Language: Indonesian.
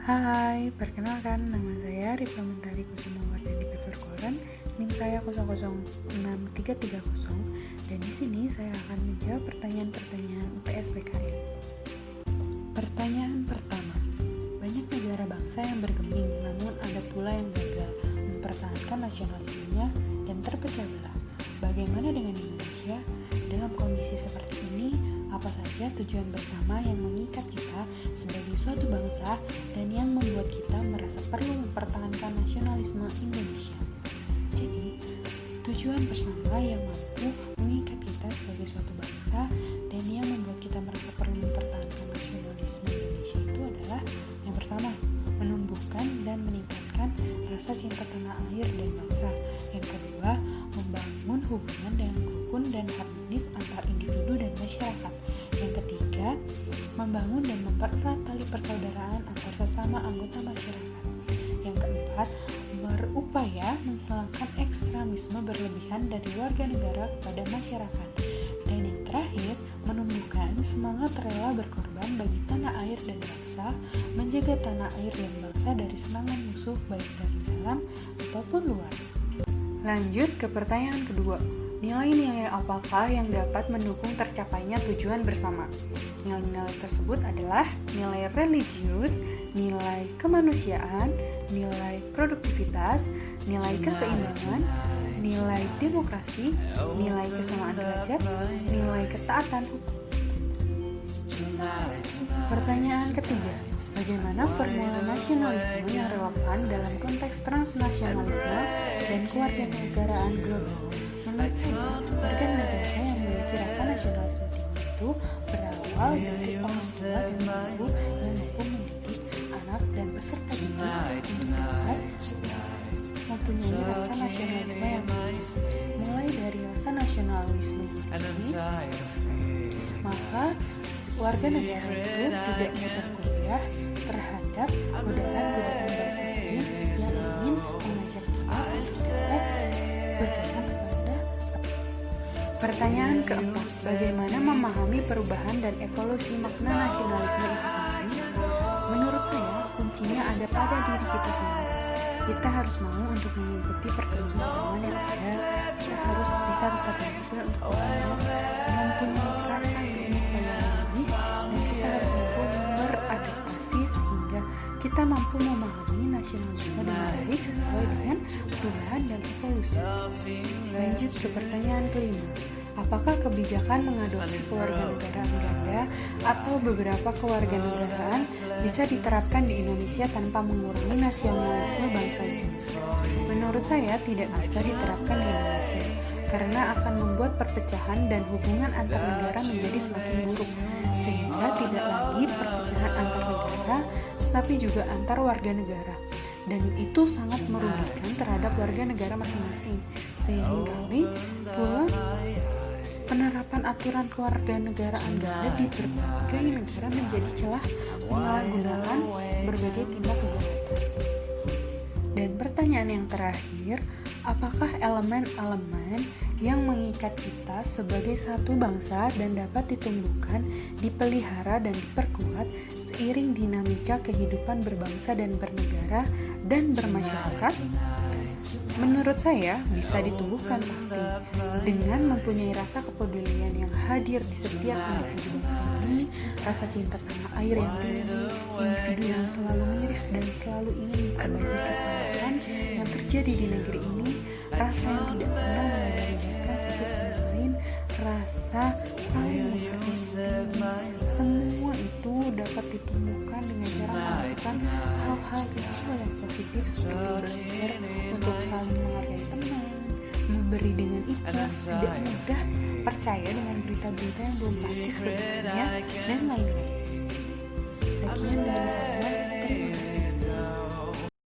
Hai, perkenalkan nama saya Rifka Mentari Kusumawardani Peverkoran, NIM saya 006330, dan di sini saya akan menjawab pertanyaan-pertanyaan UTS PKN. Pertanyaan pertama, banyak negara bangsa yang bergeming, namun ada pula yang gagal mempertahankan nasionalismenya dan terpecah belah. Bagaimana dengan Indonesia? Dalam kondisi seperti ini, apa saja tujuan bersama yang mengikat kita sebagai suatu bangsa dan yang membuat kita merasa perlu mempertahankan nasionalisme Indonesia? Jadi, tujuan bersama yang mampu mengikat kita sebagai suatu bangsa dan yang membuat kita merasa perlu mempertahankan nasionalisme Indonesia itu adalah yang pertama, menumbuhkan dan meningkatkan rasa cinta tanah air dan bangsa. Yang kedua, membangun hubungan yang rukun dan harmonis antar individu dan masyarakat. Yang ketiga, membangun dan mempererat tali persaudaraan antar sesama anggota masyarakat. Yang keempat, berupaya menghilangkan ekstremisme berlebihan dari warga negara kepada masyarakat. Dan yang terakhir, menumbuhkan semangat rela berkorban bagi tanah air dan bangsa, menjaga tanah air dan bangsa dari serangan musuh baik dari dalam ataupun luar. Lanjut ke pertanyaan kedua. Nilai-nilai apakah yang dapat mendukung tercapainya tujuan bersama? Nilai-nilai tersebut adalah nilai religius, nilai kemanusiaan, nilai produktivitas, nilai keseimbangan, nilai demokrasi, nilai kesamaan derajat, nilai ketaatan hukum. Pertanyaan ketiga, bagaimana formula nasionalisme yang relevan dalam konteks transnasionalisme dan kewarganegaraan global? Menurut saya, warga negara yang memiliki rasa nasionalisme tinggi itu berawal dari orang tua dan guru yang mampu mendidik anak dan peserta didik untuk dapat mempunyai rasa nasionalisme yang tinggi. Mulai dari rasa nasionalisme yang tinggi, maka warga negara itu tidak mudah goyah terhadap godaan-godaan bangsa lain yang ingin mengajak dia untuk bergabung kepada. Pertanyaan keempat, bagaimana memahami perubahan dan evolusi makna nasionalisme itu sendiri? Menurut saya, kuncinya ada pada diri kita sendiri. Kita harus mau untuk mengikuti perkembangan zaman yang ada. Kita harus bisa tetap disiplin untuk belajar, mempunyai rasa keingin-tahuan yang lebih, dan kita harus mampu beradaptasi sehingga kita mampu memahami nasionalisme dengan baik sesuai dengan perubahan dan evolusi. Lanjut ke pertanyaan kelima. Apakah kebijakan mengadopsi kewarganegaraan ganda atau beberapa kewarganegaraan bisa diterapkan di Indonesia tanpa mengurangi nasionalisme bangsa itu? Menurut saya tidak bisa diterapkan di Indonesia karena akan membuat perpecahan dan hubungan antar negara menjadi semakin buruk, sehingga tidak lagi perpecahan antar negara tetapi juga antar warga negara. Dan itu sangat merugikan terhadap warga negara masing-masing, sehingga pula penerapan aturan kewarganegaraan ganda di berbagai negara menjadi celah penyalahgunaan berbagai tindak kejahatan. Dan pertanyaan yang terakhir, apakah elemen-elemen yang mengikat kita sebagai satu bangsa dan dapat ditumbuhkan, dipelihara dan diperkuat seiring dinamika kehidupan berbangsa dan bernegara dan bermasyarakat? Menurut saya bisa ditumbuhkan pasti dengan mempunyai rasa kepedulian yang hadir di setiap individu bangsa ini, rasa cinta tanah air yang tinggi, individu yang selalu miris dan selalu ingin memperbaiki kesalahan yang terjadi di negeri ini, rasa yang tidak pernah membeda-bedakan satu sama lain, rasa saling menghargai yang tinggi. Semua itu dapat ditumbuhkan dengan cara melakukan hal-hal kecil yang positif seperti belajar untuk saling menghargai teman, memberi dengan ikhlas, tidak mudah percaya dengan berita-berita yang belum pasti kebenarannya, dan lain-lain. Sekian dari saya, terima kasih.